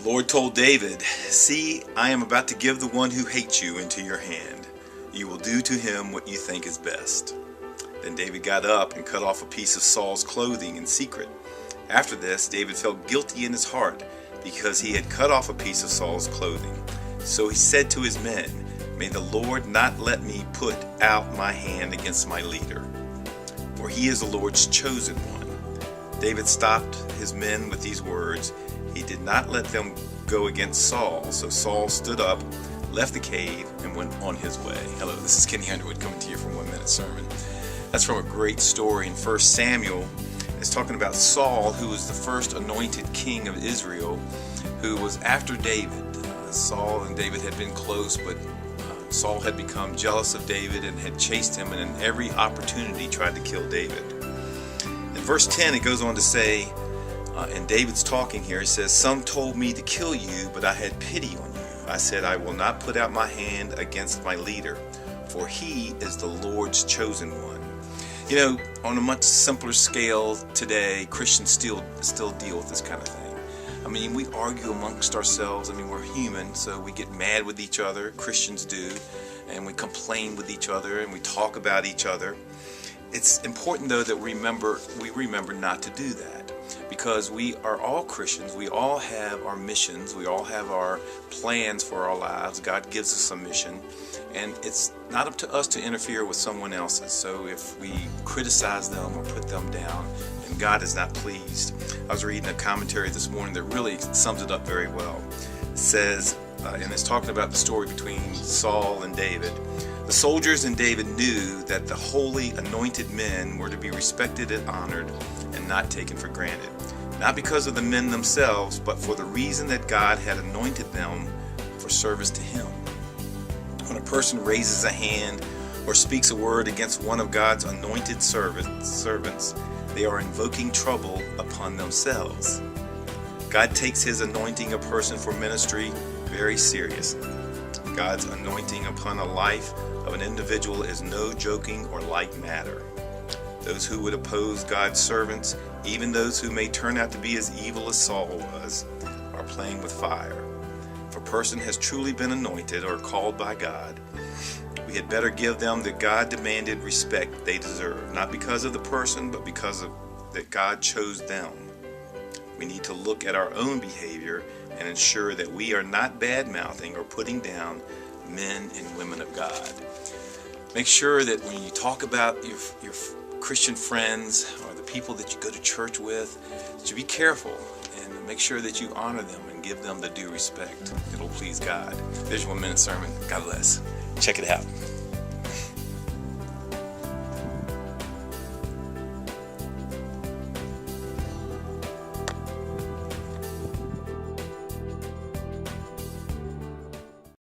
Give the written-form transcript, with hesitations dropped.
The Lord told David, "See, I am about to give the one who hates you into your hand. You will do to him what you think is best." Then David got up and cut off a piece of Saul's clothing in secret. After this, David felt guilty in his heart because he had cut off a piece of Saul's clothing. So he said to his men, "May the Lord not let me put out my hand against my leader, for he is the Lord's chosen one." David stopped his men with these words. He did not let them go against Saul. So Saul stood up, left the cave, and went on his way. Hello, this is Kenny Underwood coming to you from 1 Minute Sermon. That's from a great story in 1 Samuel. It's talking about Saul, who was the first anointed king of Israel, who was after David. Saul and David had been close, but Saul had become jealous of David and had chased him, and in every opportunity tried to kill David. In verse 10 it goes on to say, and David's talking here, he says, "Some told me to kill you, but I had pity on you. I said, I will not put out my hand against my leader, for he is the Lord's chosen one." You know, on a much simpler scale today, Christians still deal with this kind of thing. I mean, we argue amongst ourselves. I mean, we're human, so we get mad with each other. Christians do. And we complain with each other, and we talk about each other. It's important, though, that we remember not to do that. Because we are all Christians. We all have our missions. We all have our plans for our lives. God gives us a mission. And it's not up to us to interfere with someone else's. So if we criticize them or put them down, then God is not pleased. I was reading a commentary this morning that really sums it up very well. It says, and it's talking about the story between Saul and David. "The soldiers and David knew that the holy anointed men were to be respected and honored and not taken for granted. Not because of the men themselves, but for the reason that God had anointed them for service to him. When a person raises a hand or speaks a word against one of God's anointed servants, they are invoking trouble upon themselves. God takes his anointing a person for ministry very seriously. God's anointing upon a life of an individual is no joking or light matter. Those who would oppose God's servants, even those who may turn out to be as evil as Saul was, are playing with fire. If a person has truly been anointed or called by God, we had better give them the God-demanded respect they deserve, not because of the person, but because of that God chose them. We need to look at our own behavior and ensure that we are not bad-mouthing or putting down men and women of God. Make sure that when you talk about your Christian friends or the people that you go to church with, that you be careful and make sure that you honor them and give them the due respect. It'll please God. There's your 1 Minute Sermon. God bless. Check it out.